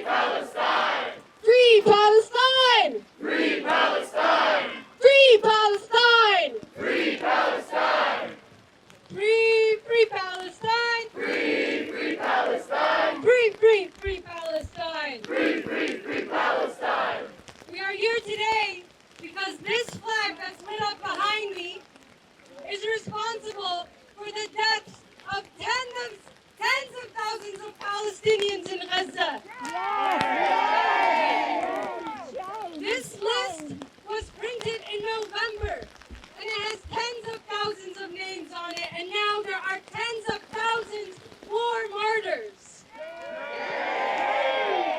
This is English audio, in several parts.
Palestine! Free Palestine! Free Palestine! Free Palestine! Free Palestine! Free Palestine! Free Palestine! Free Palestine! Free Palestine! We are here today because this flag that's lit up behind me is responsible for the deaths of tens of thousands of Palestinians in Gaza. This list was printed in November, and it has tens of thousands of names on it, and now there are tens of thousands more martyrs.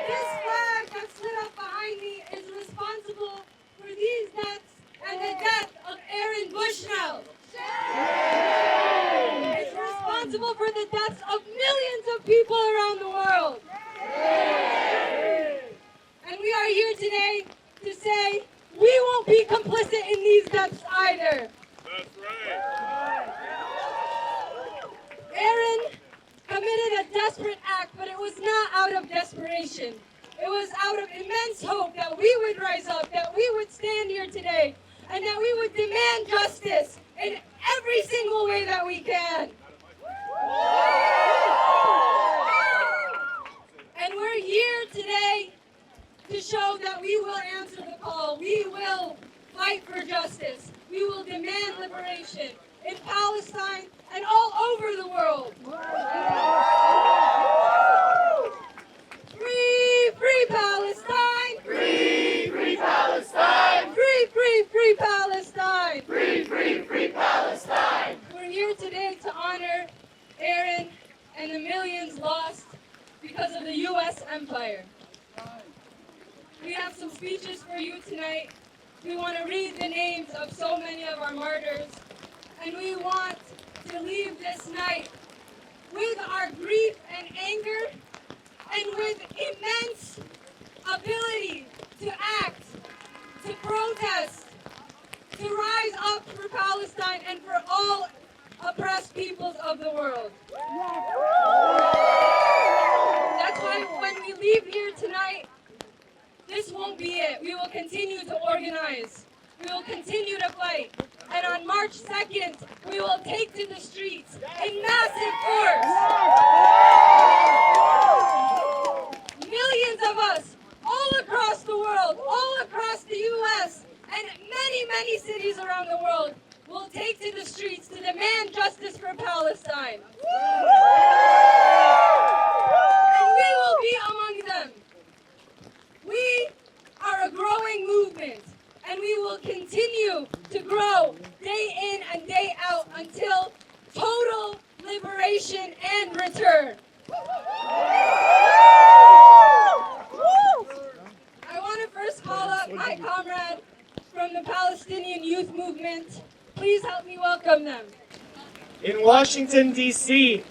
This flag that's lit up behind me is responsible for these deaths and the death of Aaron Bushnell. It's responsible for the deaths of millions of people around the world. And we are here today to say we won't be complicit in these deaths either. That's right! Aaron committed a desperate act, but it was not out of desperation. It was out of immense hope that we would rise up, that we would stand here today, and that we would demand justice in every single way that we can. And we're here today to show that we will answer the call. We will fight for justice. We will demand liberation in Palestine and all over the world. Free Palestine! Free Palestine! Free Palestine! Free Palestine! We're here today to honor Aaron and the millions lost because of the U.S. empire. We have some speeches for you tonight. We want to read the names of so many of our martyrs, and we want to leave this night with our grief and anger and with immense ability to act, to protest, to rise up for Palestine and for all oppressed peoples of the world. That's why when we leave here tonight, this won't be it. We will continue to organize. We will continue to fight. And on March 2nd, we will take to the streets in massive force. Millions of us, all across the world, all across the U.S., and many cities around the world, will take to the streets to demand justice for Palestine. And we will be among them. We are a growing movement, and we will continue to grow day in and day out until total liberation and return. I want to first call up my comrade from the Palestinian Youth Movement. Please help me welcome them. In Washington, D.C.,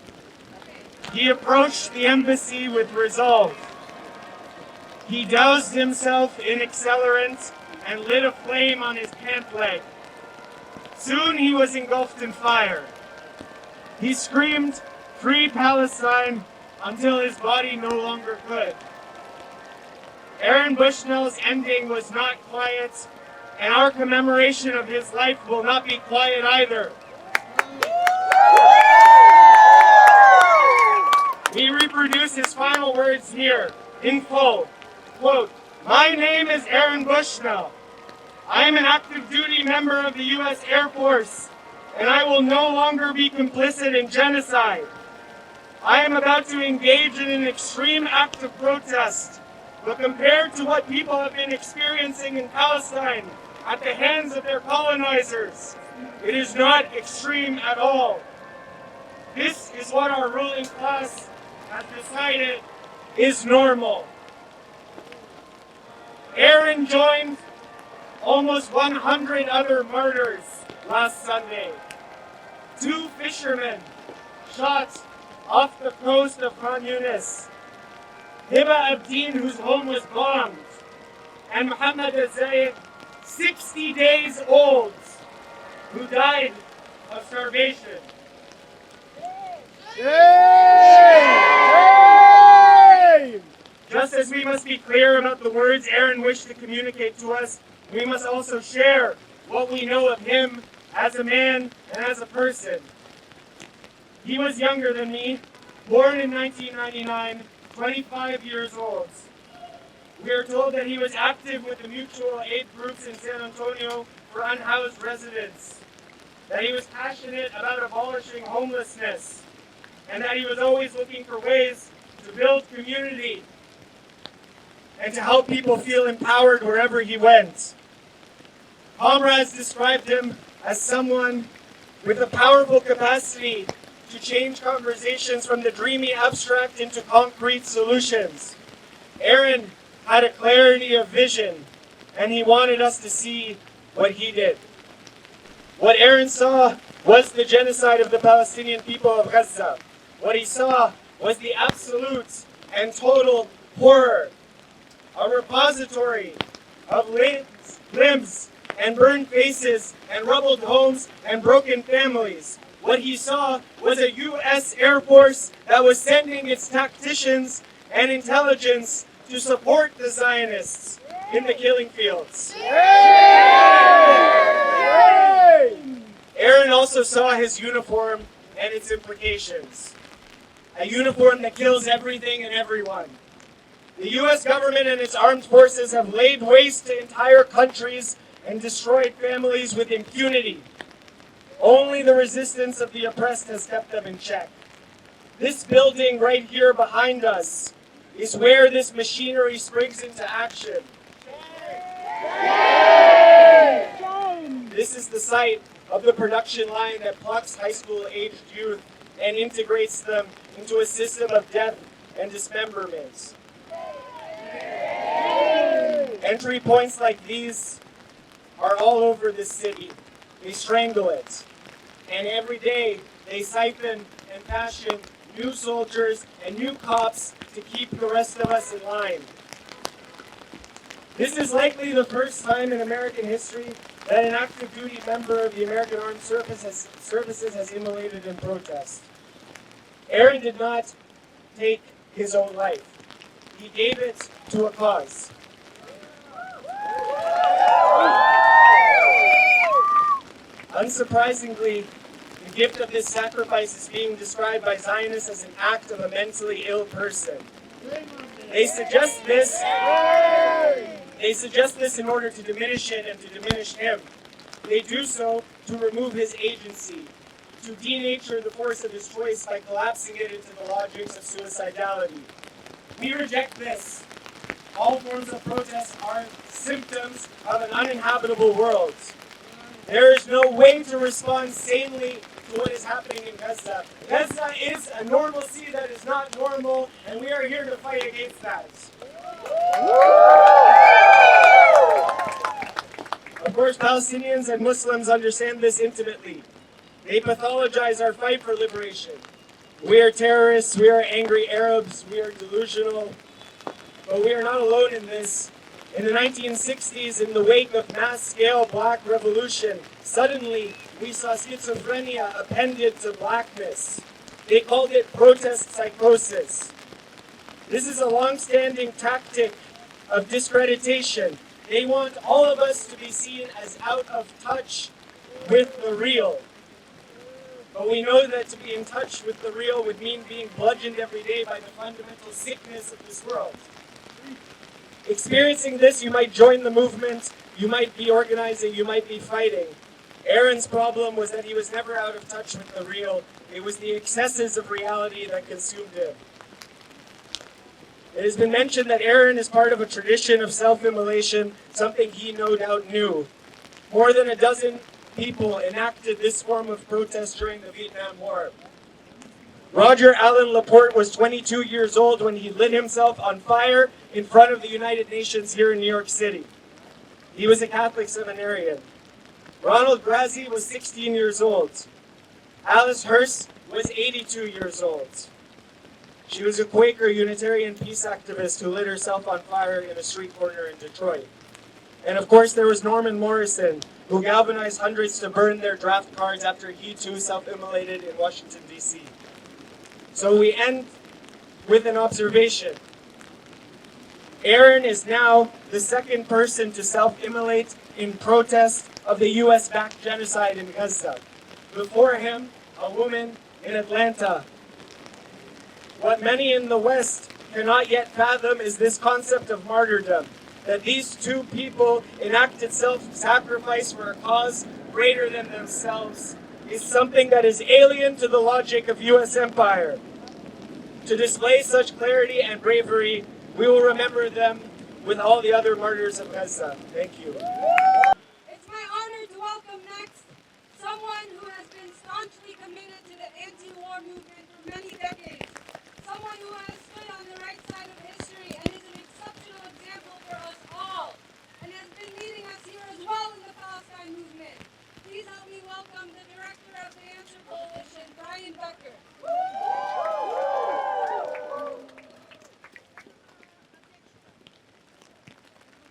he approached the embassy with resolve. He doused himself in accelerant and lit a flame on his pant leg. Soon he was engulfed in fire. He screamed, "Free Palestine," until his body no longer could. Aaron Bushnell's ending was not quiet, and our commemoration of his life will not be quiet either. We reproduce his final words here, in full. Quote, "My name is Aaron Bushnell. I am an active duty member of the U.S. Air Force, and I will no longer be complicit in genocide. I am about to engage in an extreme act of protest, but compared to what people have been experiencing in Palestine at the hands of their colonizers, it is not extreme at all. This is what our ruling class has decided is normal." Aaron joined almost 100 other martyrs last Sunday. 2 fishermen shot off the coast of Khan Yunis. Hiba Abdin, whose home was bombed, and Muhammad Azayed, 60 days old, who died of starvation. Just as we must be clear about the words Aaron wished to communicate to us, we must also share what we know of him as a man and as a person. He was younger than me, born in 1999, 25 years old. We are told that he was active with the mutual aid groups in San Antonio for unhoused residents, that he was passionate about abolishing homelessness, and that he was always looking for ways to build community and to help people feel empowered wherever he went. Comrades described him as someone with a powerful capacity to change conversations from the dreamy abstract into concrete solutions. Aaron had a clarity of vision, and he wanted us to see what he did. What Aaron saw was the genocide of the Palestinian people of Gaza. What he saw was the absolute and total horror. A repository of limbs and burned faces and rubbled homes and broken families. What he saw was a U.S. Air Force that was sending its tacticians and intelligence to support the Zionists in the killing fields. Aaron also saw his uniform and its implications. A uniform that kills everything and everyone. The U.S. government and its armed forces have laid waste to entire countries and destroyed families with impunity. Only the resistance of the oppressed has kept them in check. This building right here behind us is where this machinery springs into action. This is the site of the production line that plucks high school-aged youth and integrates them into a system of death and dismemberment. Entry points like these are all over this city. They strangle it. And every day they siphon and fashion new soldiers and new cops to keep the rest of us in line. This is likely the first time in American history that an active duty member of the American Armed Services has immolated in protest. Aaron did not take his own life. He gave it to a cause. Unsurprisingly, the gift of this sacrifice is being described by Zionists as an act of a mentally ill person. They suggest this in order to diminish it and to diminish him. They do so to remove his agency, to denature the force of his choice by collapsing it into the logics of suicidality. We reject this. All forms of protest are symptoms of an uninhabitable world. There is no way to respond sanely to what is happening in Gaza. Gaza is a normalcy that is not normal, and we are here to fight against that. Of course, Palestinians and Muslims understand this intimately. They pathologize our fight for liberation. We are terrorists, we are angry Arabs, we are delusional, but we are not alone in this. In the 1960s, in the wake of mass-scale black revolution, suddenly we saw schizophrenia appended to blackness. They called it protest psychosis. This is a long-standing tactic of discreditation. They want all of us to be seen as out of touch with the real. But we know that to be in touch with the real would mean being bludgeoned every day by the fundamental sickness of this world. Experiencing this, you might join the movement, you might be organizing, you might be fighting. Aaron's problem was that he was never out of touch with the real. It was the excesses of reality that consumed him. It has been mentioned that Aaron is part of a tradition of self-immolation, something he no doubt knew. More than a dozen people enacted this form of protest during the Vietnam War. Roger Allen Laporte was 22 years old when he lit himself on fire in front of the United Nations here in New York City. He was a Catholic seminarian. Ronald Grazzi was 16 years old. Alice Hearst was 82 years old. She was a Quaker Unitarian peace activist who lit herself on fire in a street corner in Detroit. And of course there was Norman Morrison, who galvanized hundreds to burn their draft cards after he too self-immolated in Washington, D.C. So we end with an observation. Aaron is now the second person to self-immolate in protest of the US-backed genocide in Gaza. Before him, a woman in Atlanta. What many in the West cannot yet fathom is this concept of martyrdom, that these two people enacted self-sacrifice for a cause greater than themselves is something that is alien to the logic of US empire. To display such clarity and bravery, we will remember them with all the other martyrs of Gaza. Thank you. It's my honor to welcome next someone who has been staunchly committed to the anti-war movement for many decades, someone who has stood on the right side of history and is an exceptional example for us all, and has been leading us here as well in the Palestine movement. Please help me welcome the director of the Answer Coalition, Brian Becker.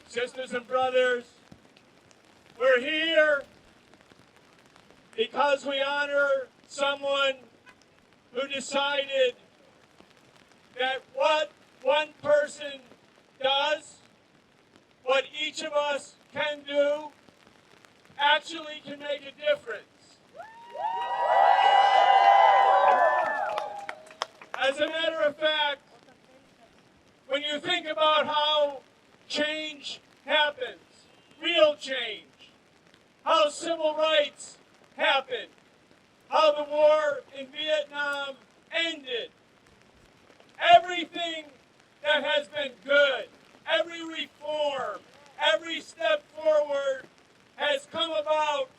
Sisters and brothers, we're here because we honor someone who decided that what one person does, what each of us can do, actually can make a difference. As a matter of fact, when you think about how change happens, real change, how civil rights happened, how the war in Vietnam ended, everything that has been good, every reform, every step forward has come about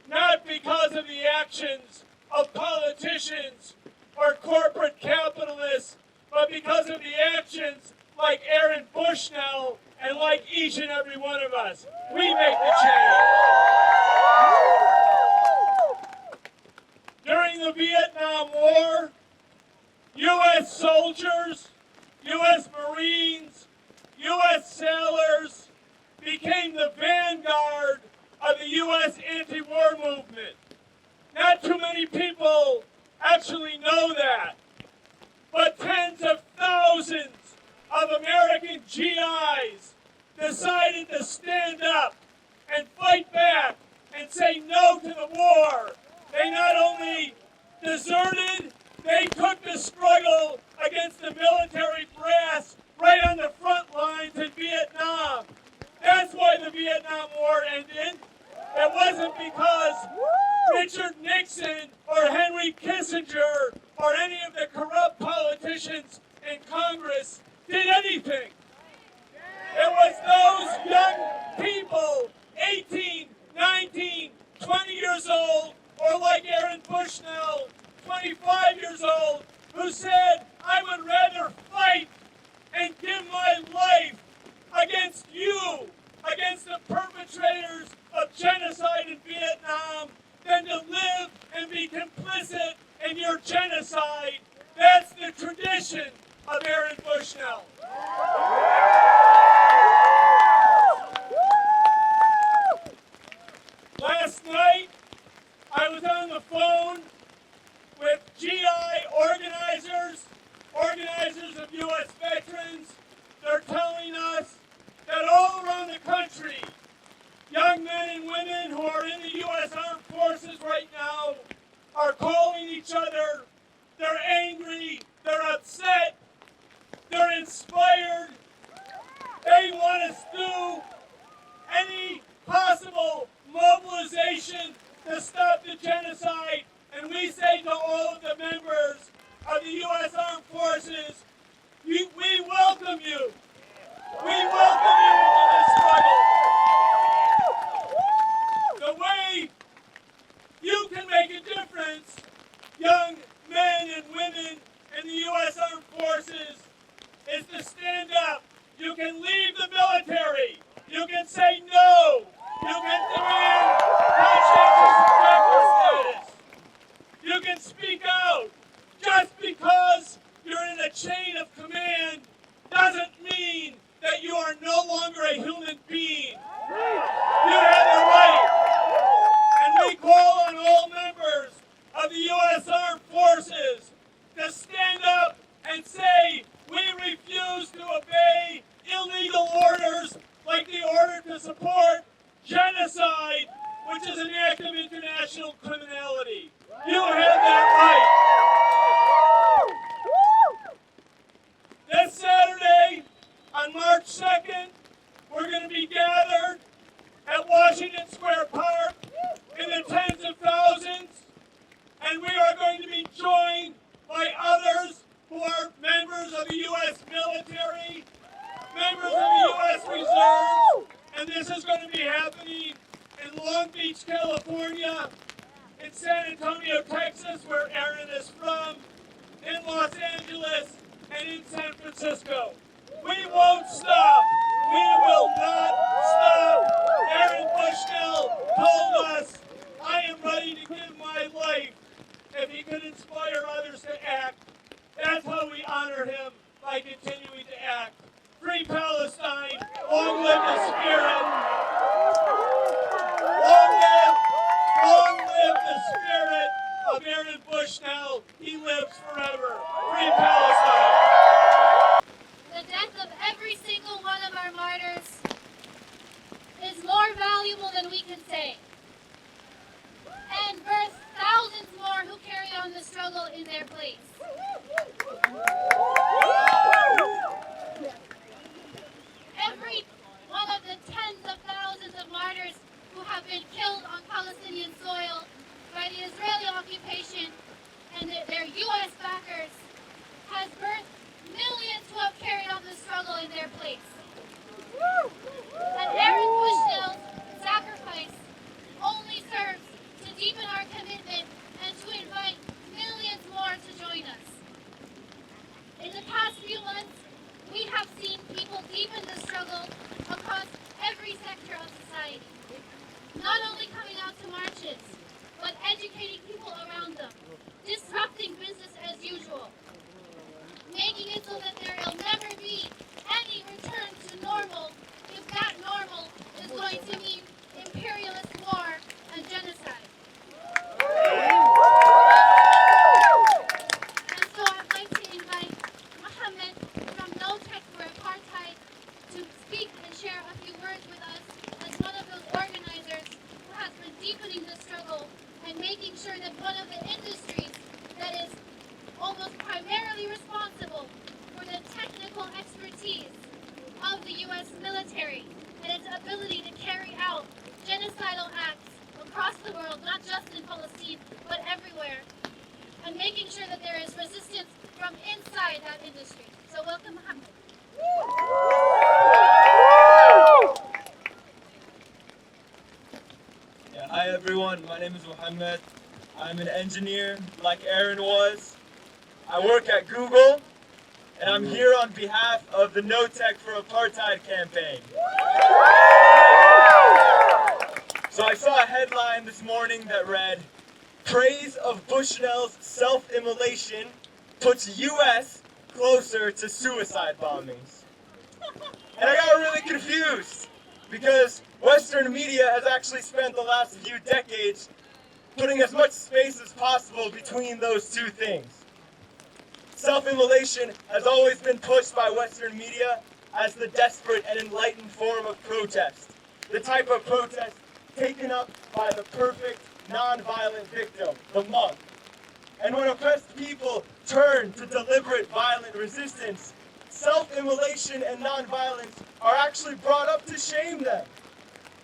not because of the actions of politicians or corporate capitalists, but because of the actions like Aaron Bushnell and like each and every one of us. We make the change. During the Vietnam War, U.S. soldiers, U.S. Marines, U.S. sailors became the vanguard of the U.S. anti-war movement. Not too many people actually know that, but tens of thousands of American GIs decided to stand up and fight back and say no to the war. They not only deserted, they took the struggle against the military brass right on the front lines in Vietnam. That's why the Vietnam War ended. It wasn't because Richard Nixon or Henry Kissinger or any of the corrupt politicians in Congress did anything. It was those young people, 18, 19, 20 years old, or like Aaron Bushnell, 25 years old, who said, I would rather fight and give my life against you, against the perpetrators of genocide in Vietnam, than to live and be complicit in your genocide. That's the tradition of Aaron Bushnell. Last night, I was on the phone with GI organizers of U.S. veterans. They're telling us that all around the country, young men and women who are in the U.S. Armed Forces right now are calling each other. They're angry. They're upset. They're inspired. They want us to do any possible mobilization to stop the genocide. And we say to all of the members of the U.S. Armed Forces, we welcome you. We welcome you into this struggle. The way you can make a difference, young men and women in the U.S. Armed Forces, is to stand up. You can leave the military. You can say no. You can demand conscientious objector status. You can speak out. Just because you're in a chain of command doesn't mean that you are no longer a human being. You have a right. And we call on all members of the U.S. Armed Forces to stand up and say, we refuse to obey illegal 2nd, we're going to be gathered at Washington Square Park in the tens of thousands, and we are going to be joined by others who are members of the U.S. military, members of the U.S. Reserve, and this is going to be happening in Long Beach, California, in San Antonio, Texas, where Aaron is from, in Los Angeles, and in San Francisco. We won't stop. We will not stop. Aaron Bushnell told us, I am ready to give my life if he could inspire others to act. That's how we honor him, by continuing to act. Free Palestine, long live the spirit. Long live the spirit of Aaron Bushnell. He lives forever. Free Palestine. The death of every single one of our martyrs is more valuable than we can say, and births thousands more who carry on the struggle in their place. Every one of the tens of thousands of martyrs who have been killed on Palestinian soil by the Israeli occupation and their U.S. backers has birthed millions who have carried on the struggle in their place. And Aaron Bushnell's sacrifice only serves to deepen our commitment and to invite millions more to join us. In the past few months, we have seen people deepen the struggle across every sector of society. Not only coming out to marches, but educating people around them, disrupting business as usual, making it so that there will never be any return to normal if that normal is going to mean imperialist war and genocide. And so I'd like to invite Mohammed from No Tech for Apartheid to speak and share a few words with us as one of those organizers who has been deepening the struggle and making sure that one of the industries that is almost primarily responsible for the technical expertise of the U.S. military and its ability to carry out genocidal acts across the world, not just in Palestine, but everywhere, and making sure that there is resistance from inside that industry. So welcome, Mohammed. Yeah, hi everyone, my name is Mohammed. I'm an engineer like Aaron was. I work at Google, and I'm here on behalf of the No Tech for Apartheid campaign. So I saw a headline this morning that read, "Praise of Bushnell's self-immolation puts U.S. closer to suicide bombings." And I got really confused, because Western media has actually spent the last few decades putting as much space as possible between those two things. Self-immolation has always been pushed by Western media as the desperate and enlightened form of protest, the type of protest taken up by the perfect, non-violent victim, the monk. And when oppressed people turn to deliberate violent resistance, self-immolation and non-violence are actually brought up to shame them.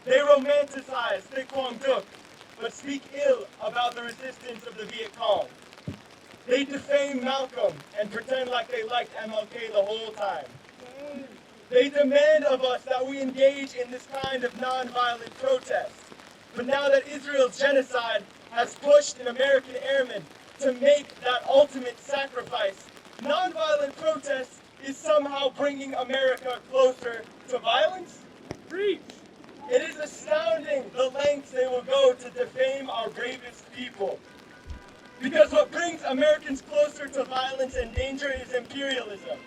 They romanticize Thich Quang Duc, but speak ill about the resistance of the Viet Cong. They defame Malcolm and pretend like they liked MLK the whole time. They demand of us that we engage in this kind of non-violent protest. But now that Israel's genocide has pushed an American airman to make that ultimate sacrifice, non-violent protest is somehow bringing America closer to violence? Preach! It is astounding the lengths they will go to defame our bravest people. Because what brings Americans closer to violence and danger is imperialism.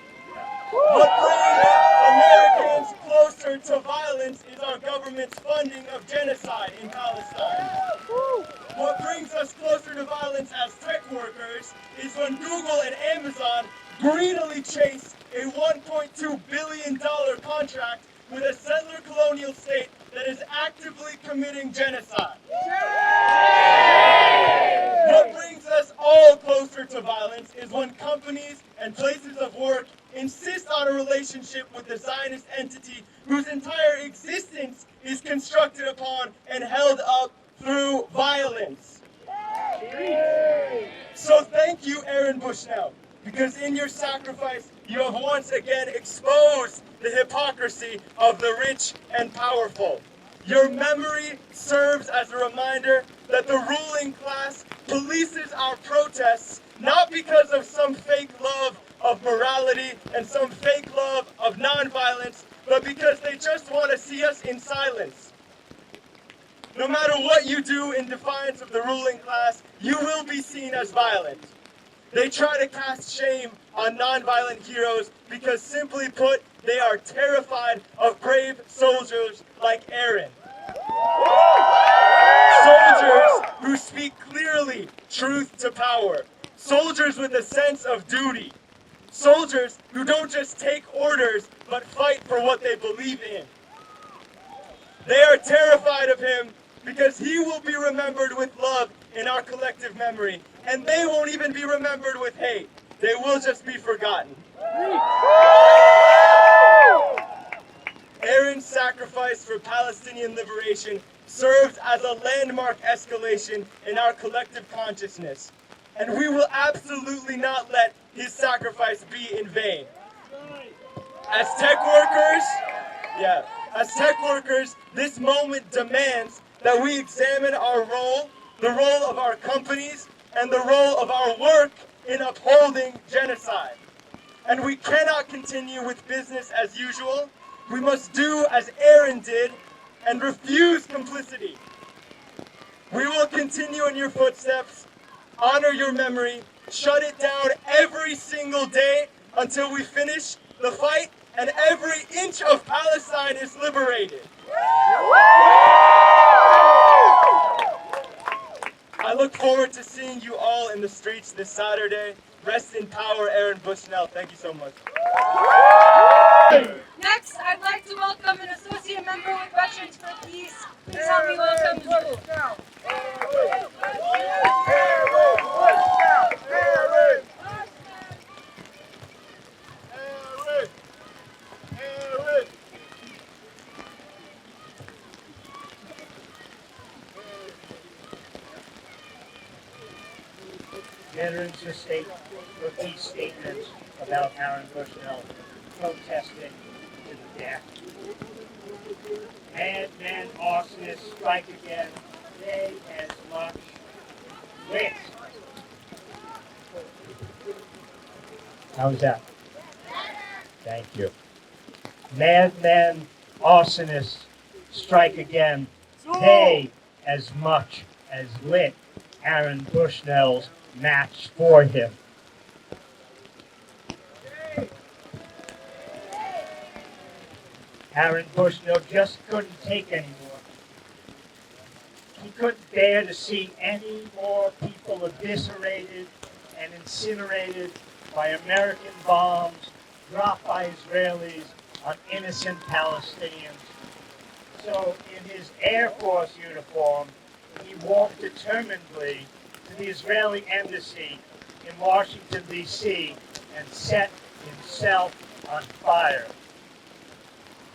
What brings Americans closer to violence is our government's funding of genocide in Palestine. What brings us closer to violence as tech workers is when Google and Amazon greedily chase a $1.2 billion contract with a settler colonial state that is actively committing genocide. What brings us all closer to violence is when companies and places of work insist on a relationship with the Zionist entity whose entire existence is constructed upon and held up through violence. So thank you, Aaron Bushnell, because in your sacrifice, you have once again exposed the hypocrisy of the rich and powerful. Your memory serves as a reminder that the ruling class polices our protests not because of some fake love of morality and some fake love of nonviolence, but because they just want to see us in silence. No matter what you do in defiance of the ruling class, you will be seen as violent. They try to cast shame on nonviolent heroes because, simply put, they are terrified of brave soldiers like Aaron. Soldiers who speak clearly truth to power. Soldiers with a sense of duty. Soldiers who don't just take orders, but fight for what they believe in. They are terrified of him because he will be remembered with love in our collective memory, and they won't even be remembered with hate. They will just be forgotten. Aaron's sacrifice for Palestinian liberation serves as a landmark escalation in our collective consciousness, and we will absolutely not let his sacrifice be in vain. As tech workers, this moment demands that we examine our role, the role of our companies, and the role of our work in upholding genocide. And we cannot continue with business as usual. We must do as Aaron did and refuse complicity. We will continue in your footsteps, honor your memory, shut it down every single day until we finish the fight and every inch of Palestine is liberated. I look forward to seeing you all in the streets this Saturday. Rest in power, Aaron Bushnell. Thank you so much. Next, I'd like to welcome an associate member with Veterans for Peace. Please help me welcome Lou. Veterans for peace statements about Aaron Bushnell protesting to the death. Madmen, arsonists strike again, they as much wit. How's that? Thank you. Madmen, arsonists strike again, they as much as lit Aaron Bushnell's match for him. Aaron Bushnell just couldn't take anymore. He couldn't bear to see any more people eviscerated and incinerated by American bombs dropped by Israelis on innocent Palestinians. So in his Air Force uniform, he walked determinedly to the Israeli embassy in Washington, D.C. and set himself on fire.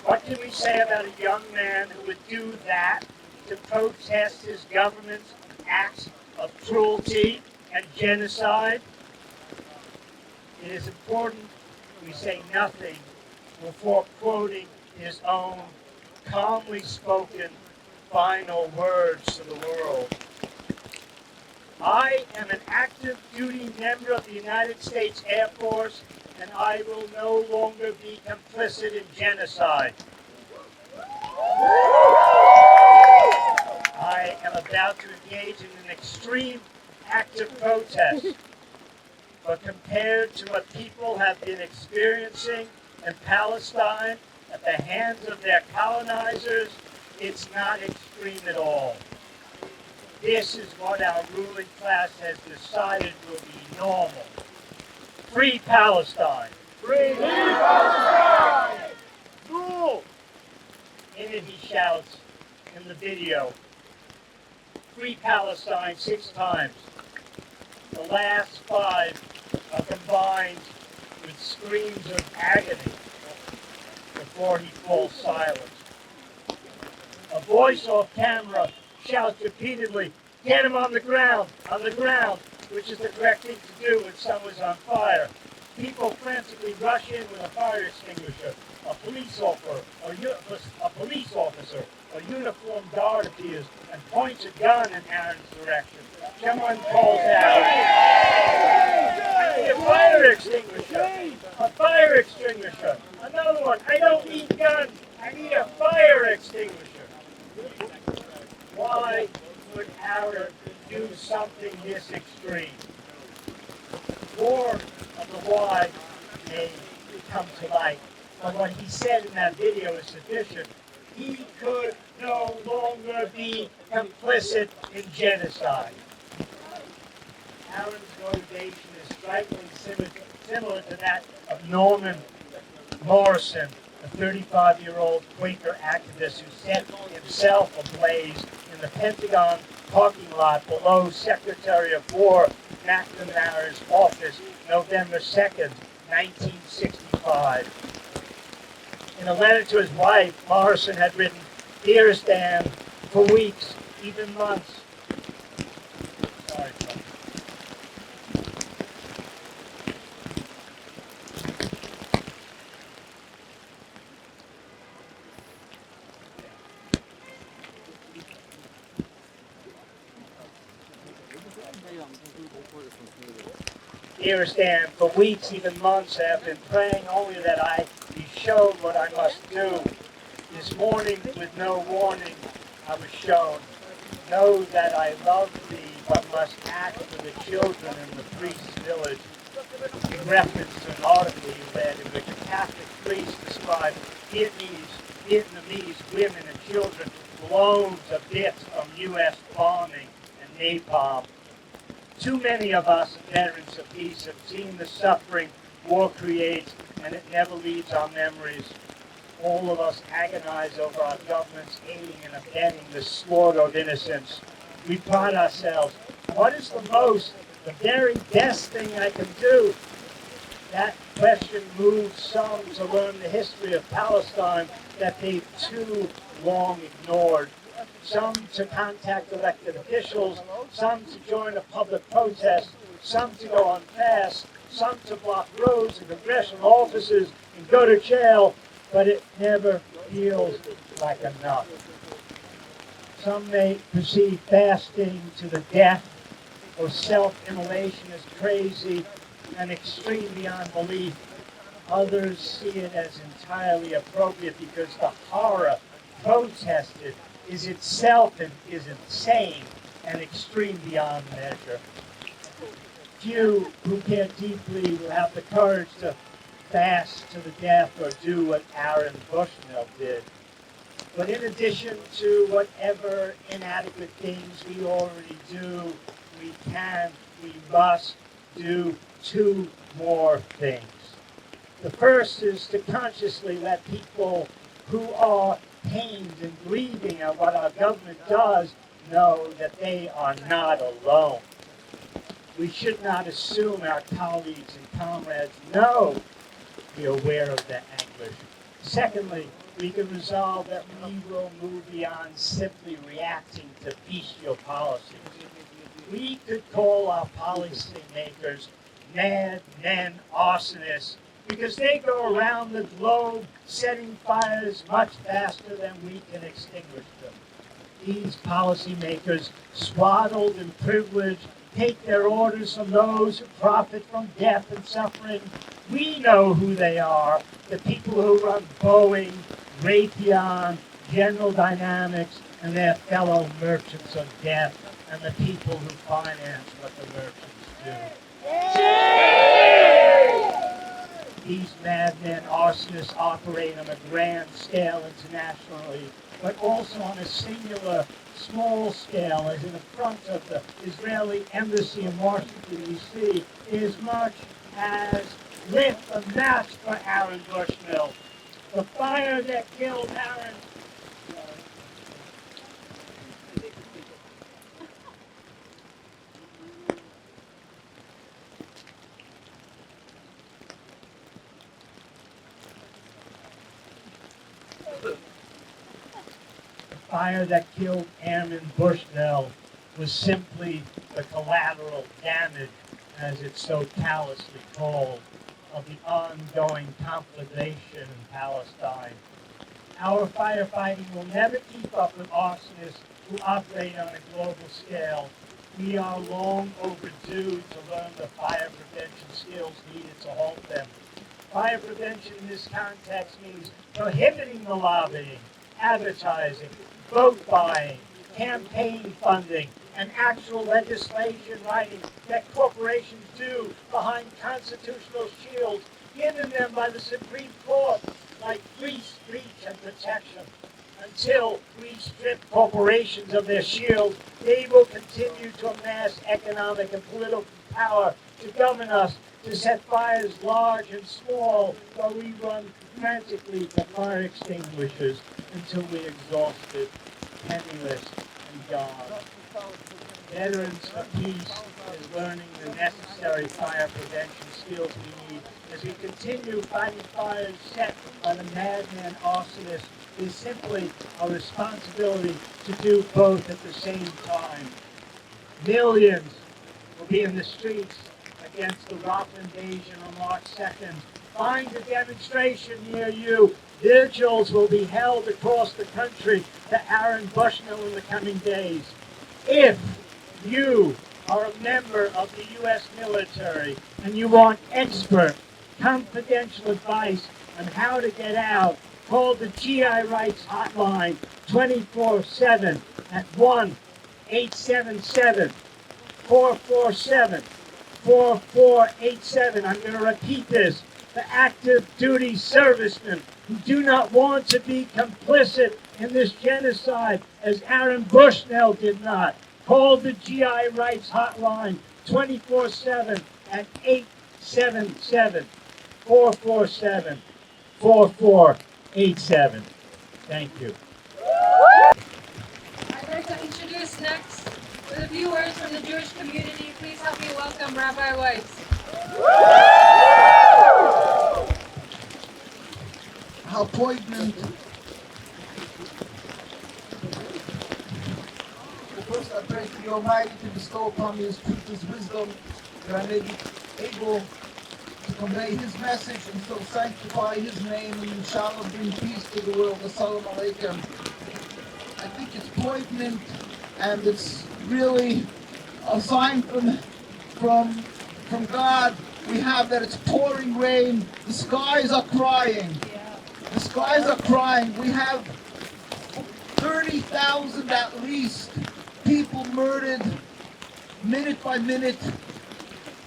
What can we say about a young man who would do that to protest his government's acts of cruelty and genocide? It is important we say nothing before quoting his own calmly spoken final words to the world. I am an active duty member of the United States Air Force, and I will no longer be complicit in genocide. I am about to engage in an extreme act of protest, but compared to what people have been experiencing in Palestine at the hands of their colonizers, it's not extreme at all. This is what our ruling class has decided will be normal. Free Palestine. Free Palestine! Rule! In it he shouts in the video, Free Palestine 6 times. The last 5 are combined with screams of agony. before he falls silent. A voice off camera shouts repeatedly, "Get him on the ground, which is the correct thing to do when someone's on fire. People frantically rush in with a fire extinguisher. A police officer, a uniformed guard appears and points a gun in Aaron's direction. Someone calls out, "I need a fire extinguisher! A fire extinguisher! Another one! I don't need guns! I need a fire extinguisher!" Why would Aaron do something this extreme? More of the why may come to light, but what he said in that video is sufficient. He could no longer be complicit in genocide. Aaron's motivation is strikingly similar to that of Norman Morrison, a 35-year-old Quaker activist who set himself ablaze in the Pentagon parking lot below Secretary of War McNamara's office November 2nd, 1965. In a letter to his wife, Morrison had written, "Dear Stan, for weeks, even months." Sorry, folks. Dear Stan, for weeks, even months, I have been praying only that I be shown what I must do. This morning, with no warning, I was shown. Know that I love thee, but must act for the children in the priest's village. In reference to an article you read in which a Catholic priest described Vietnamese women and children blown to bits from U.S. bombing and napalm. Too many of us, veterans of peace, have seen the suffering war creates, and it never leaves our memories. All of us agonize over our government's aiding and abetting the slaughter of innocents. We pride ourselves. What is the very best thing I can do? That question moved some to learn the history of Palestine that they've too long ignored. Some to contact elected officials, some to join a public protest, some to go on fast, some to block roads and congressional offices and go to jail, but it never feels like enough. Some may perceive fasting to the death or self-immolation as crazy and extreme beyond belief. Others see it as entirely appropriate because the horror protested is itself is insane and extreme beyond measure. Few who care deeply will have the courage to fast to the death or do what Aaron Bushnell did. But in addition to whatever inadequate things we already do, we must do two more things. The first is to consciously let people who are pained and grieving at what our government does know that they are not alone. We should not assume our colleagues and comrades know be aware of the anguish. Secondly, we can resolve that we will move beyond simply reacting to bestial policies. We could call our policy makers mad men arsonists because they go around the globe setting fires much faster than we can extinguish them. These policymakers, swaddled in privilege, take their orders from those who profit from death and suffering. We know who they are, the people who run Boeing, Raytheon, General Dynamics, and their fellow merchants of death, and the people who finance what the merchants do. These madmen arsonists operate on a grand scale internationally, but also on a singular, small scale, as in the front of the Israeli embassy in Washington, D.C., as much as lit a match for Aaron Bushnell. The fire that killed Aaron. The fire that killed Airman Bushnell was simply the collateral damage, as it's so callously called, of the ongoing conflagration in Palestine. Our firefighting will never keep up with arsonists who operate on a global scale. We are long overdue to learn the fire prevention skills needed to halt them. Fire prevention in this context means prohibiting the lobbying, advertising, vote buying, campaign funding, and actual legislation writing that corporations do behind constitutional shields given them by the Supreme Court, like free speech and protection. Until we strip corporations of their shields, they will continue to amass economic and political power to govern us, to set fires large and small, while we run frantically to fire extinguishers until we're exhausted, penniless, and gone. Veterans of Peace is learning the necessary fire prevention skills we need as we continue fighting fires set by the madman arsonists. It is simply a responsibility to do both at the same time. Millions will be in the streets against the Rafah invasion on March 2nd. Find a demonstration near you. Vigils will be held across the country to Aaron Bushnell in the coming days. If you are a member of the U.S. military and you want expert, confidential advice on how to get out, call the GI Rights Hotline 24/7 at 1-877-447-4487. I'm going to repeat this. The active duty servicemen who do not want to be complicit in this genocide, as Aaron Bushnell did not. Call the GI Rights Hotline 24/7 at 877-447-4487. Thank you. I'd like to introduce next, with a few words from the Jewish community, please help me welcome Rabbi Weiss. How poignant. First, I pray to the Almighty to bestow upon me His truth, His wisdom, that I may be able to convey His message and so sanctify His name and inshallah bring peace to the world. Assalamu alaikum. I think it's poignant and it's really a sign from God. We have that it's pouring rain. The skies are crying. The skies are crying. We have 30,000 at least people murdered minute by minute.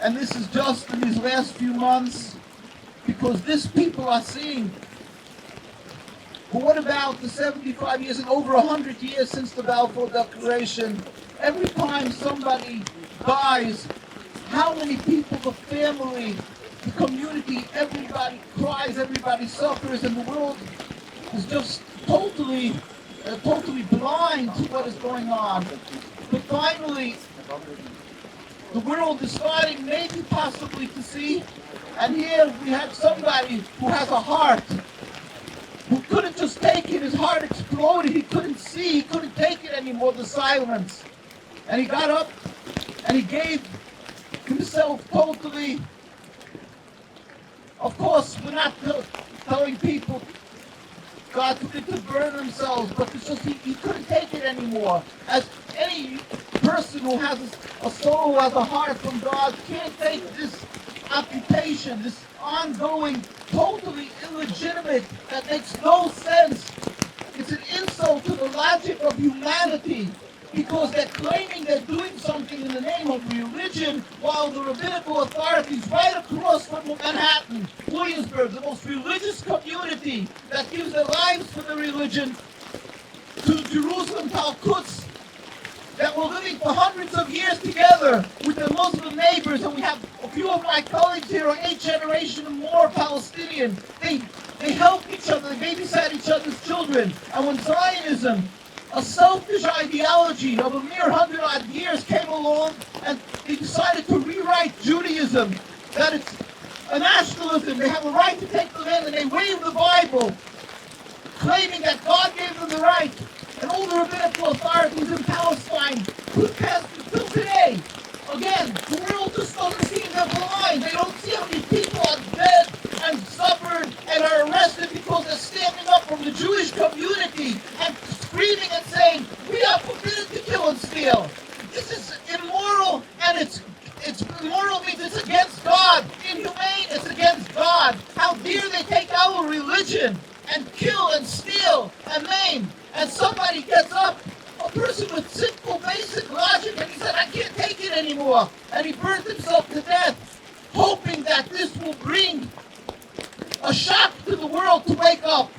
And this is just in these last few months because this people are seeing. But what about the 75 years and over 100 years since the Balfour Declaration? Every time somebody dies, how many people, the family, the community, everybody cries, everybody suffers, and the world is just totally blind to what is going on. But finally, the world is starting maybe possibly to see, and here we have somebody who has a heart, who couldn't just take it, his heart exploded, he couldn't see, he couldn't take it anymore, the silence. And he got up and he gave himself totally. Of course, we're not telling people, God forbid, to burn themselves, but it's just he couldn't take it anymore. As any person who has a soul, who has a heart from God, can't take this occupation, this ongoing, totally illegitimate, that makes no sense. It's an insult to the logic of humanity, because they're claiming they're doing something in the name of religion, while the rabbinical authorities right across from Manhattan, Williamsburg, the most religious community that gives their lives for the religion, to Jerusalem, Al-Quds, that were living for hundreds of years together with their Muslim neighbors, and we have a few of my colleagues here are 8th generation and more Palestinian. They help each other, they babysat each other's children. And when Zionism, a selfish ideology of a mere 100-odd years, came along and they decided to rewrite Judaism, that it's a nationalism, they have a right to take the land, and they wave the Bible, claiming that God gave them the right, and all the rabbinical authorities in Palestine could pass until today. Again, the world just doesn't see them blind. They don't see how many people are dead and suffered and are arrested because they're standing up from the Jewish community and screaming and saying, we are forbidden to kill and steal. This is immoral, and it's immoral means it's against God. Inhumane, it's against God. How dare they take our religion and kill and steal and maim? And somebody gets up, a person with simple, basic logic, and he said, I can't take it anymore. And he burned himself to death, hoping that this will bring a shock to the world to wake up.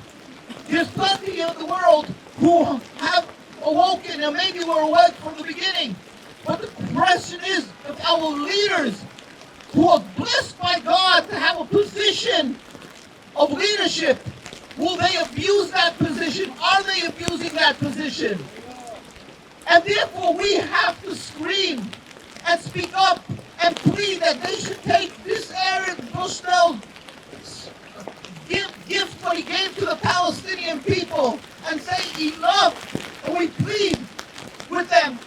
There's plenty in the world who have awoken, and maybe were awake from the beginning. But the question is, if our leaders, who are blessed by God to have a position of leadership, will they abuse that position? Are they abusing that position? And therefore we have to scream and speak up and plead that they should take this Aaron Bushnell gift what he gave to the Palestinian people and say enough. And we plead with them.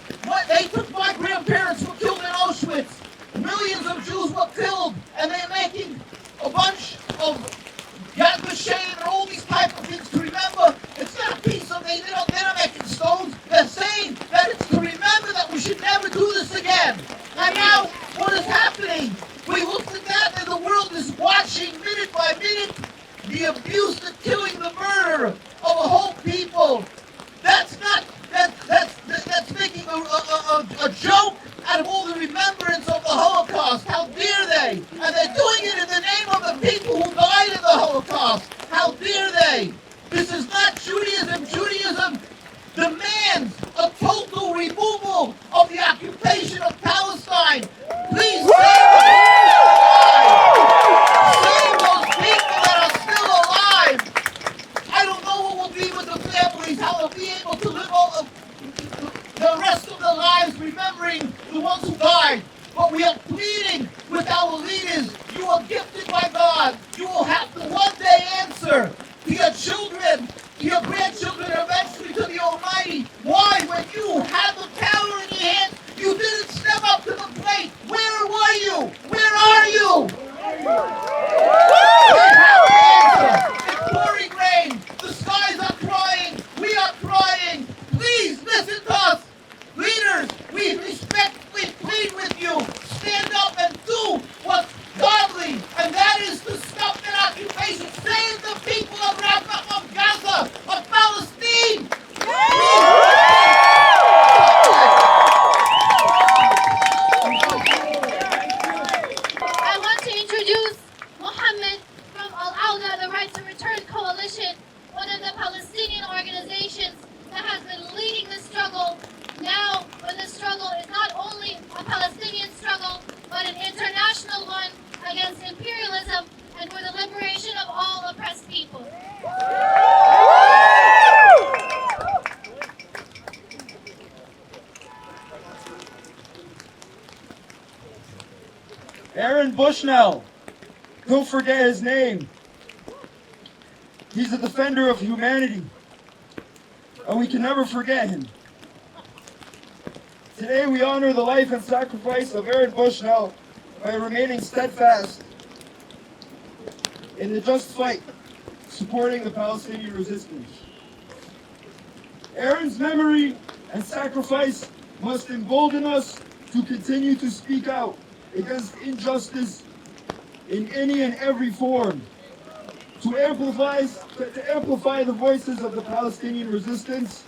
They took my grandparents who were killed in Auschwitz. Millions of Jews were killed, and they're making a bunch of Yad Vashem and all these type of things to remember. It's not a piece of, they're not making stones. They're saying that it's to remember that we should never do this again. And now, what is happening? We looked at that, and the world is watching minute by minute the abuse, the killing, the murder of a whole people. That's making a joke out of all the remembrance of the Holocaust. How dare they? And they're doing it in the name of the people who died in the Holocaust. How dare they? This is not Judaism. Judaism demands a total removal of the occupation of Palestine. Please save those people that are still alive. I don't know what will be with the families, how they'll be able to live all the rest of their lives remembering the ones who died. But we are pleading with our leaders. You are gifted by God. You will have to one day answer to your children, to your grandchildren, and eventually to the Almighty. Why, when you had the power in your hands, you didn't step up to the plate? Where were you? Where are you? We have to answer. It's pouring rain. The skies are crying. We are crying. Please listen to us. Leaders, we respectfully plead with you. Stand up and do what's godly, and that is to stop that occupation. Save the people of Rafah, of Gaza, of Palestine. I want to introduce Mohammed from Al-Awda, the Right to Return Coalition, one of the Palestinian organizations that has been leading the struggle now when the struggle is not only a Palestinian struggle, but an international one against imperialism and for the liberation of all oppressed people. Aaron Bushnell. Don't forget his name. He's a defender of humanity, and we can never forget him. Today we honor the life and sacrifice of Aaron Bushnell by remaining steadfast in the just fight supporting the Palestinian resistance. Aaron's memory and sacrifice must embolden us to continue to speak out against injustice in any and every form, to amplify the voices of the Palestinian resistance,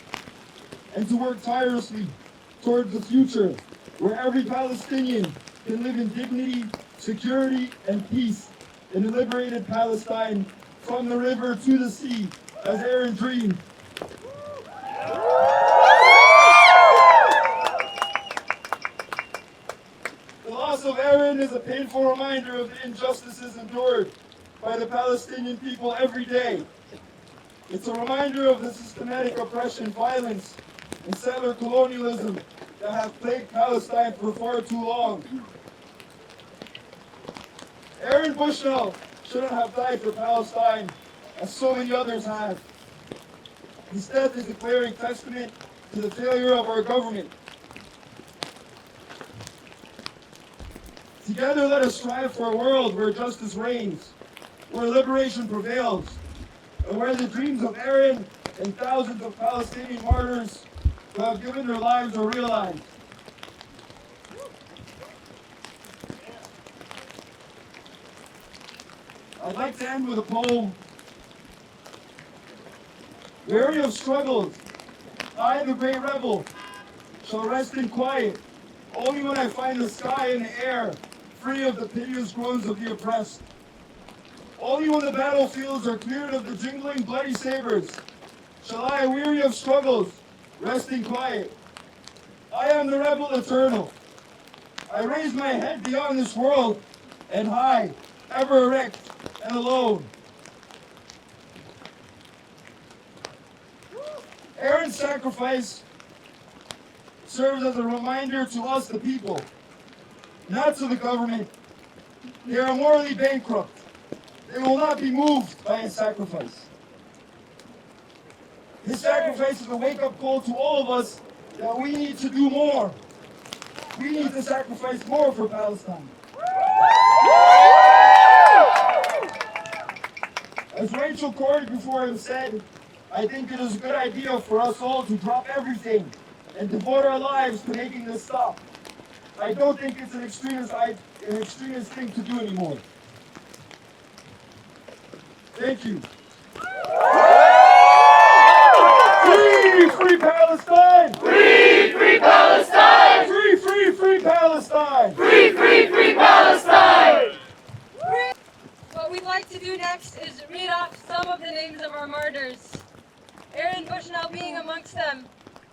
and to work tirelessly towards the future where every Palestinian can live in dignity, security, and peace in a liberated Palestine from the river to the sea, as Aaron dreamed. The loss of Aaron is a painful reminder of the injustices endured by the Palestinian people every day. It's a reminder of the systematic oppression, violence, and settler colonialism that have plagued Palestine for far too long. Aaron Bushnell shouldn't have died for Palestine, as so many others have. His death is a glaring testament to the failure of our government. Together, let us strive for a world where justice reigns, where liberation prevails, and where the dreams of Aaron and thousands of Palestinian martyrs who have given their lives are realized. I'd like to end with a poem. Weary of struggles, I, the great rebel, shall rest in quiet, only when I find the sky and the air free of the piteous groans of the oppressed. Only when the battlefields are cleared of the jingling bloody sabers, shall I, weary of struggles, rest in quiet. I am the rebel eternal. I raise my head beyond this world, and high, ever erect and alone. Aaron's sacrifice serves as a reminder to us, the people, not to the government. They are morally bankrupt. They will not be moved by his sacrifice. His sacrifice is a wake-up call to all of us that we need to do more. We need to sacrifice more for Palestine. As Rachel Corey before him said, I think it is a good idea for us all to drop everything and devote our lives to making this stop. I don't think it's an extremist thing to do anymore. Thank you. Free Palestine! Free Palestine! Free Palestine! Free Palestine! What we'd like to do next is read off some of the names of our martyrs, Aaron Bushnell being amongst them,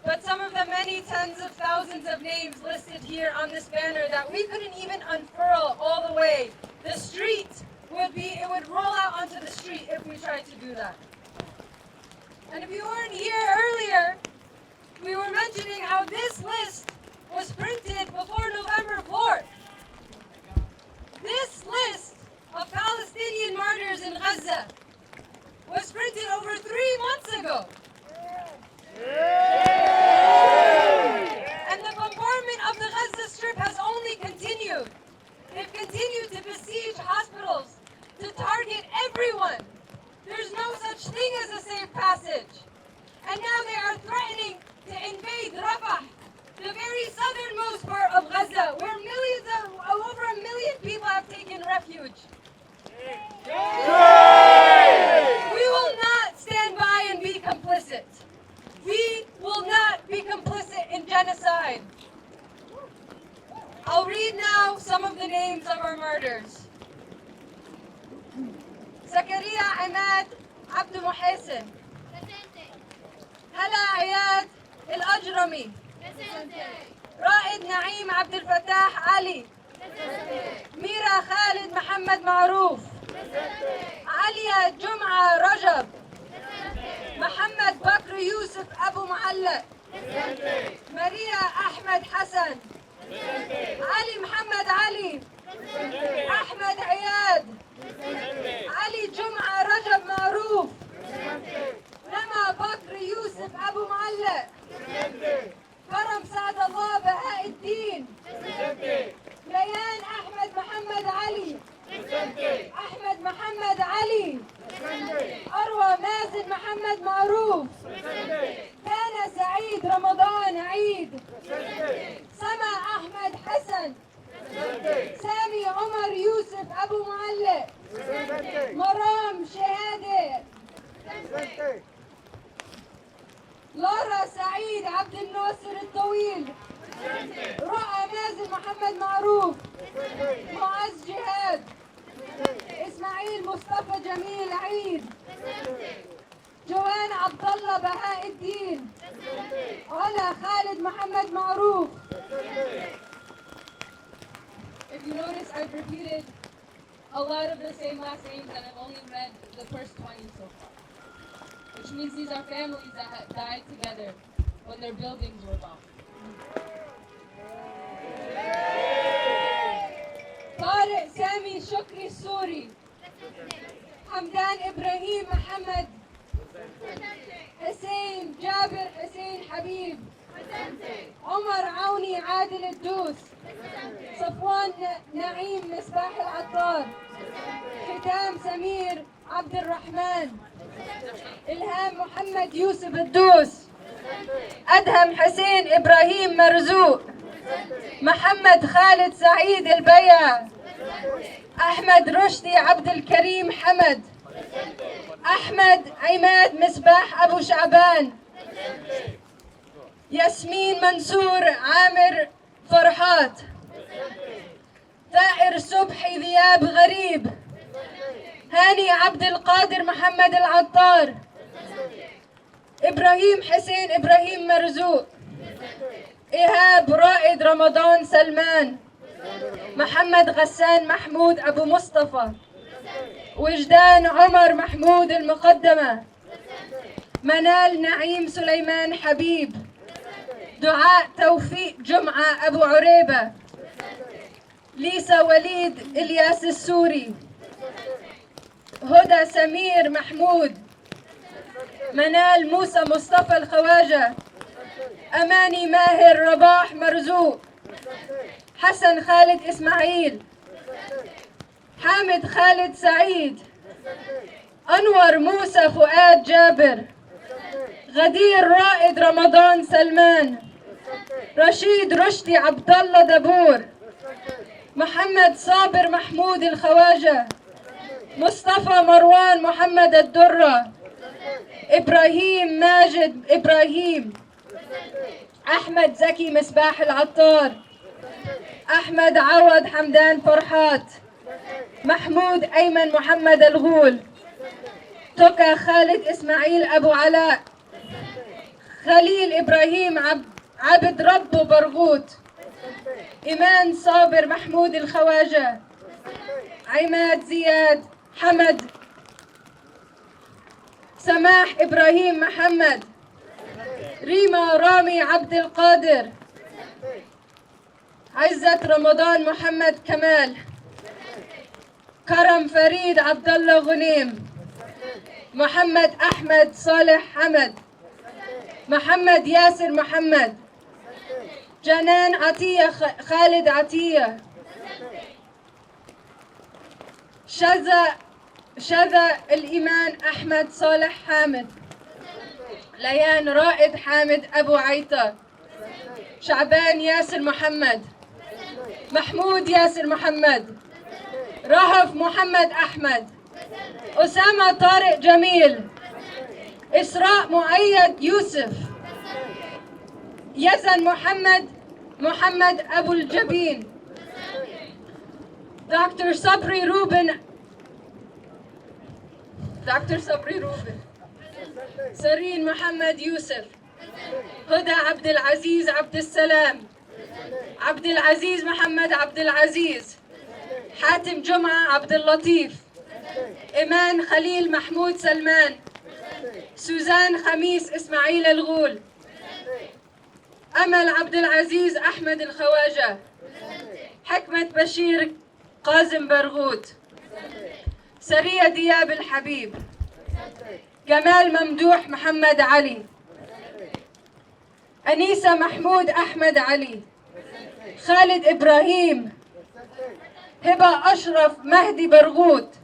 but some of the many tens of thousands of names listed here on this banner that we couldn't even unfurl all the way. The street it would roll out onto the street if we tried to do that. And if you weren't here earlier, we were mentioning how this list was printed before November 4th. This list of Palestinian martyrs in Gaza was printed over 3 months ago. And the bombardment of the Gaza Strip has only continued. They've continued to besiege hospitals, to target everyone. There's no such thing as a safe passage. And now they are threatening to invade Rafah, the very southernmost part of Gaza, where over 1 million people have taken refuge. We will not stand by and be complicit. We will not be complicit in genocide. I'll read now some of the names of our martyrs. Zakaria Ahmad Abd Muhsin, Hala Ayad Al-Ajrami, Raed Naeem Abd al-Fattah Ali, Mira Khalid Muhammad Maroof, Alia Jum'a Rajab, Muhammad Bakr Yusuf Abu Mualla, Maria Ahmed Hassan, Ali Muhammad Ali, Ahmed Ayad, Ali Jum'a Rajab Maroof, Lama Bakr Yusuf Abu Mualla, Karam Saad Allah Bahauddin, Layan Ahmed Muhammad Ali, Ahmed Muhammad Ali, Arwa Mazin Muhammad Maroof, Kana Saeed Ramadan Eid, Sama Ahmed Hassan, Sami Omar Yusuf Abu Mualla, Maram Shahade, Lara Saeed Abd al-Nasir al-Tawil, Ra'a Mazin Muhammad Maroof, Muaz Jihad, Ismail Mustafa Jamil Eid, Joanne Abdullah Bahauddin, Ala Khalid Muhammad Maroof. If you notice, I've repeated a lot of the same last names and I've only read the first 20 so far. Which means these are families that had died together when their buildings were bombed. Tariq Sami Shukri Suri, Hamdan Ibrahim Muhammad, Hussein حبيب عمر عوني عادل الدوس صفوان نعيم مصباح العطار ختام سمير عبد الرحمن إلهام محمد يوسف الدوس أدهم حسين إبراهيم مرزوق محمد خالد سعيد البيع أحمد رشدي عبد الكريم حمد أحمد عماد مصباح أبو شعبان ياسمين منصور عامر فرحات ثائر صبحي ذياب غريب هاني عبد القادر محمد العطار إبراهيم حسين إبراهيم مرزوق إيهاب رائد رمضان سلمان محمد غسان محمود أبو مصطفى وجدان عمر محمود المقدمة منال نعيم سليمان حبيب دعاء توفيق جمعة أبو عريبة ليسا وليد إلياس السوري هدى سمير محمود منال موسى مصطفى الخواجة أماني ماهر رباح مرزوق حسن خالد إسماعيل حامد خالد سعيد أنور موسى فؤاد جابر غدير رائد رمضان سلمان رشيد رشدي عبد الله دبور محمد صابر محمود الخواجة مصطفى مروان محمد الدرة إبراهيم ماجد إبراهيم أحمد زكي مصباح العطار أحمد عوض حمدان فرحات محمود أيمن محمد الغول توكا خالد إسماعيل أبو علاء خليل إبراهيم عبد ربه برغوت إيمان صابر محمود الخواجة عماد زياد حمد سماح إبراهيم محمد ريما رامي عبد القادر عزت رمضان محمد كمال كرم فريد عبد الله غنيم محمد أحمد صالح حمد محمد ياسر محمد جنان عطية خالد عطية شذا الإيمان أحمد صالح حامد ليان رائد حامد أبو عيطة شعبان ياسر محمد محمود ياسر محمد رهف محمد أحمد أسامة طارق جميل إسراء مؤيد يوسف يزن محمد أبو الجبين دكتور صبري روبن سرين محمد يوسف هدى عبد العزيز عبد السلام عبد العزيز محمد عبد العزيز حاتم جمعة عبد اللطيف إيمان خليل محمود سلمان سوزان خميس إسماعيل الغول أمل عبد العزيز أحمد الخواجة حكمة بشير قاسم برغوت سرية دياب الحبيب جمال ممدوح محمد علي أنيسة محمود أحمد علي خالد إبراهيم هبة أشرف مهدي برغوت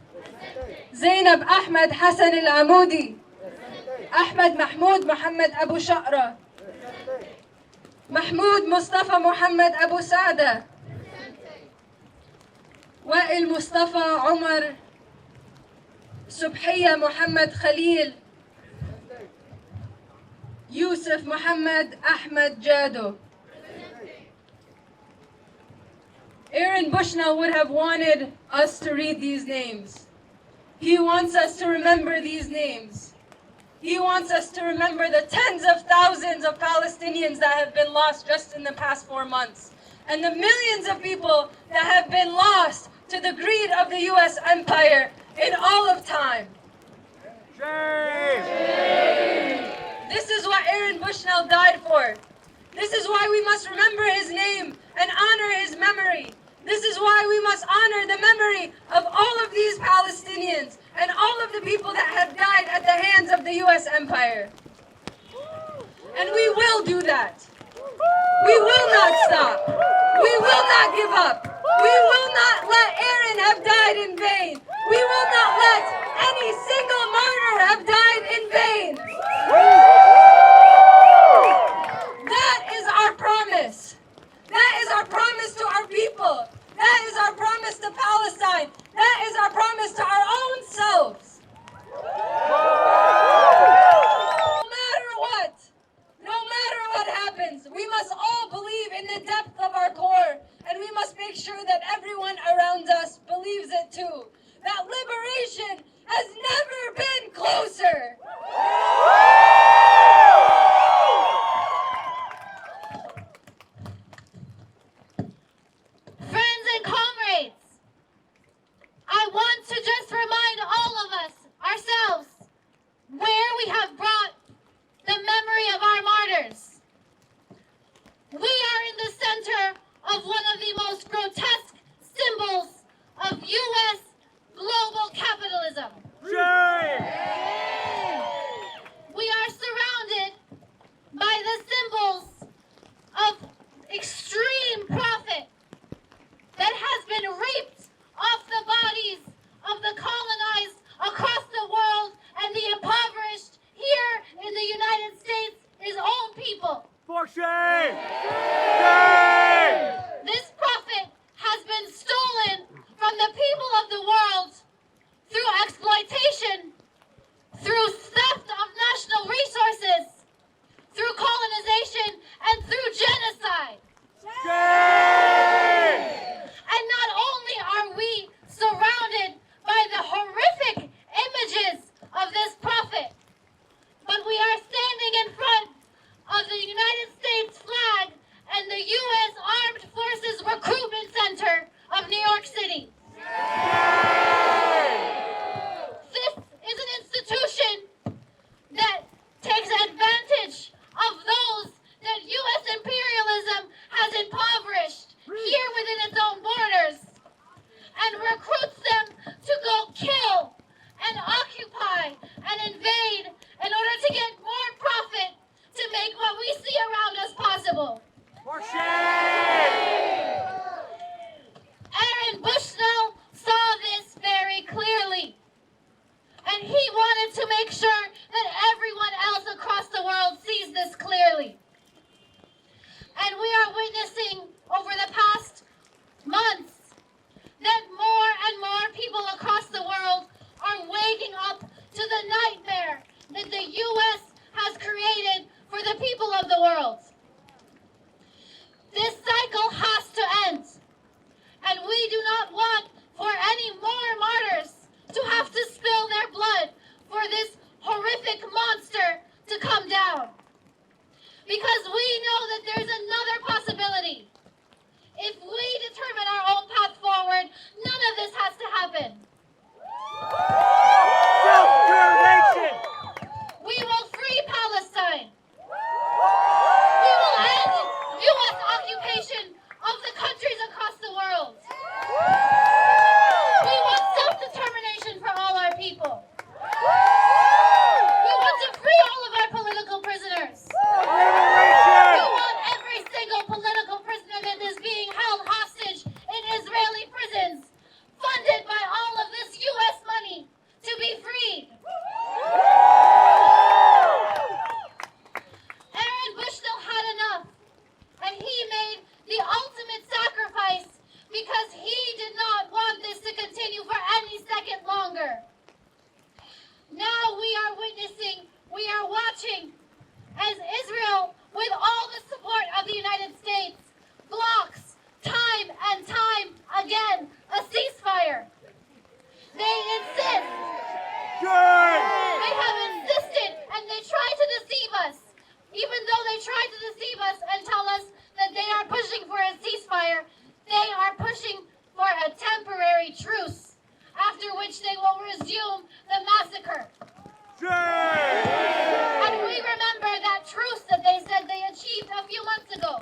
زينب أحمد حسن العمودي أحمد محمود محمد أبو شقرة محمود مصطفى محمد أبو سعدة وائل مصطفى عمر سبحية محمد خليل يوسف محمد أحمد جادو. Aaron Bushnell would have wanted us to read these names. He wants us to remember these names. He wants us to remember the tens of thousands of Palestinians that have been lost just in the past 4 months, and the millions of people that have been lost to the greed of the U.S. empire in all of time. This is what Aaron Bushnell died for. This is why we must remember his name and honor his memory. This is why we must honor the memory of all of these Palestinians and all of the people that have died at the hands of the U.S. empire. And we will do that. We will not stop. We will not give up. We will not let Aaron have died in vain. We will not let any single martyr have died in vain. That is our promise. That is our promise to our people. That is our promise to Palestine. That is our promise to our own selves. No matter what happens, we must all believe in the depth of our core, and we must make sure that everyone around us believes it too. That liberation has never been closer. Friends and comrades, I want to just remind all of us, ourselves, where we have brought the memory of our martyrs. We are in the center of one of the most grotesque symbols of U.S. global capitalism. We are surrounded by the symbols of extreme profit that has been reaped off the bodies of the colonized across the world and the impoverished here in the United States, his own people. For shame! This profit has been stolen from the people of the world through exploitation, through theft of national resources, through colonization, and through genocide. And not only are we surrounded by the horrific images of this profit, but we are standing in front of the United States flag and the U.S. Armed Forces Recruitment Center of New York City. This is an institution that takes advantage of those that U.S. imperialism has impoverished here within its own borders and recruits them to go kill and occupy and invade in order to get more profit to make what we see around us possible. For shame! Aaron Bushnell saw this very clearly, and he wanted to make sure that everyone else across the world sees this clearly. And we are witnessing over the past months that more and more people across the world are waking up to the nightmare that the U.S. has created for the people of the world. This cycle has to end, and we do not want for any more martyrs to have to spill their blood for this horrific monster to come down. Because we know that there's another possibility. If we determine our own path forward, none of this has to happen. Self-determination! We will free Palestine. We will end U.S. occupation of the countries across the world. We want self-determination for all our people. We want to free all of our political prisoners. We want every single political prisoner that is being held hostage in Israeli prisons, funded by all of this U.S. money, to be freed. Aaron Bushnell had enough, and he made the ultimate sacrifice because he did not want this to continue for any second longer. Now we are witnessing, we are watching as Israel, with all the support of the United States, blocks time and time again a ceasefire. They insist. They have insisted, and they try to deceive us. Even though they try to deceive us and tell us that they are pushing for a ceasefire, they are pushing for a temporary truce, after which they will resume the massacre. And we remember that truce that they said they achieved a few months ago,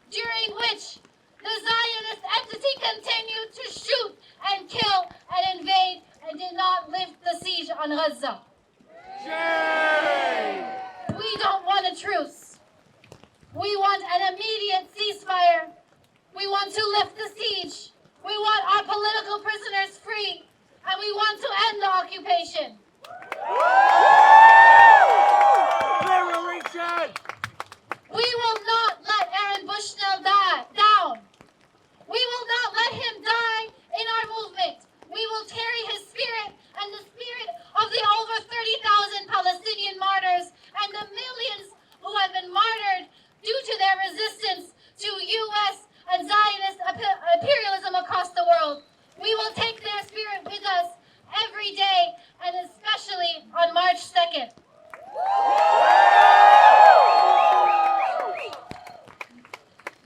during which the Zionist entity continued to shoot and kill and invade and did not lift the siege on Gaza. We don't want a truce. We want an immediate ceasefire. We want to lift the siege. We want our political prisoners free. And we want to end the occupation. We will not let Aaron Bushnell down. We will not let him die in our movement. We will carry his spirit and the spirit of the over 30,000 Palestinian martyrs and the millions who have been martyred due to their resistance to U.S. and Zionist imperialism across the world. We will take their spirit with us every day, and especially on March 2nd.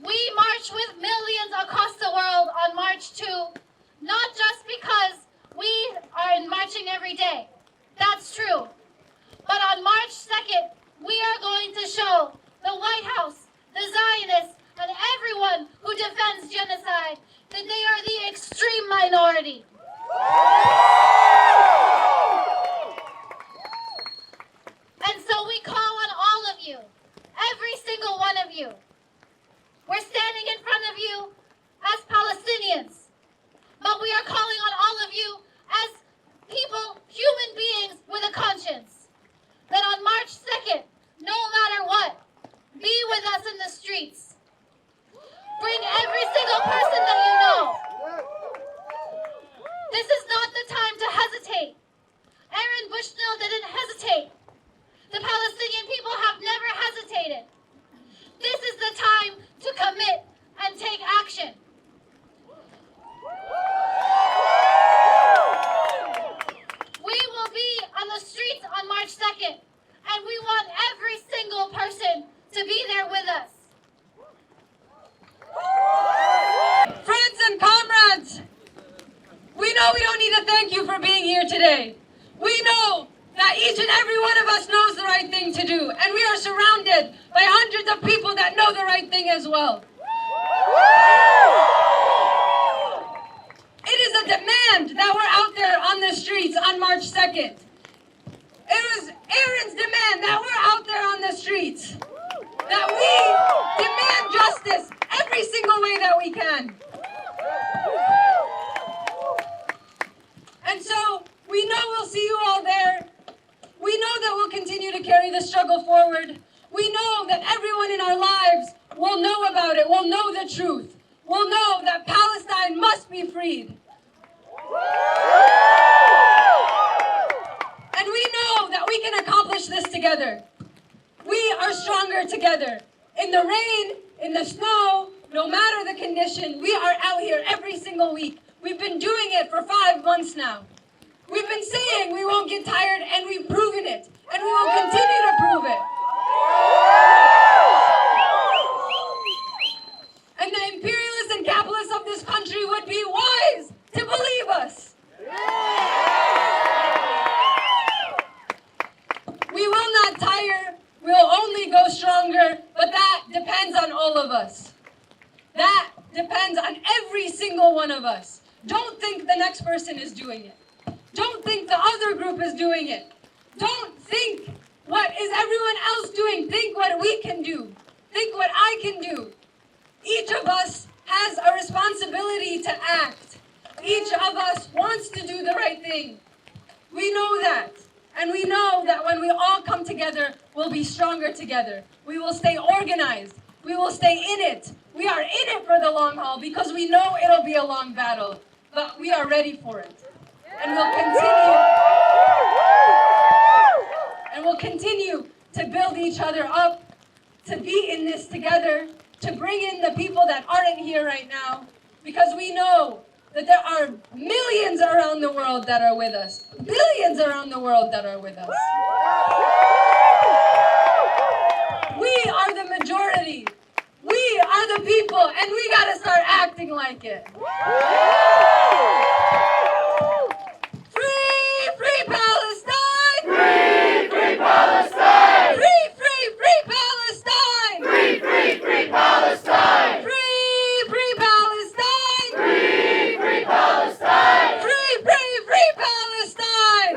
We march with millions across the world on March 2, not just because we are marching every day. That's true. But on March 2nd, we are going to show the White House, the Zionists, and everyone who defends genocide that they are the extreme minority. And so we call on all of you, every single one of you. We're standing in front of you as Palestinians, but we are calling on all of you as people, human beings with a conscience, that on March 2nd, no matter what, be with us in the streets. Bring every single person that you know. This is not the time to hesitate. Aaron Bushnell didn't hesitate. The Palestinian people have never hesitated. This is the time to commit and take action. We will be on the streets on March 2nd, and we want every single person to be there with us. Friends and comrades, we know we don't need to thank you for being here today. We know that each and every one of us knows the right thing to do, and we are surrounded by hundreds of people that know the right thing as well. It is a demand that we're out there on the streets on March 2nd. It was Aaron's demand that we're out there on the streets, that we demand justice every single way that we can. And so we know we'll see you all there. We know that we'll continue to carry the struggle forward. We know that everyone in our lives will know about it, will know the truth, will know that Palestine must be freed. And we know that we can accomplish this together. We are stronger together. In the rain, in the snow, no matter the condition, we are out here every single week. We've been doing it for 5 months now. We've been saying we won't get tired, and we've proven it. And we will continue to prove it. And the imperialists and capitalists of this country would be wise to believe us. We will not tire. We'll only go stronger, but that depends on all of us. That depends on every single one of us. Don't think the next person is doing it. Don't think the other group is doing it. Don't think what is everyone else doing. Think what we can do. Think what I can do. Each of us has a responsibility to act. Each of us wants to do the right thing. We know that. And we know that when we all come together, we'll be stronger together. We will stay organized. We will stay in it. We are in it for the long haul because we know it'll be a long battle. But we are ready for it. And we'll continue to build each other up, to be in this together, to bring in the people that aren't here right now, because we know that there are millions around the world that are with us, billions around the world that are with us. We are the majority. We are the people, and we gotta start acting like it. Free Palestine! Free Palestine! Free Palestine! Free Palestine! Free Palestine! Free Palestine! Free Palestine!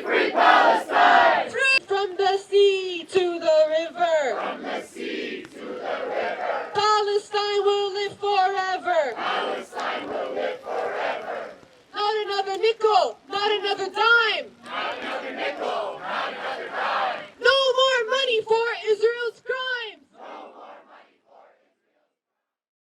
Free Palestine! Free From the sea to the river. From the sea to nickel, not another dime.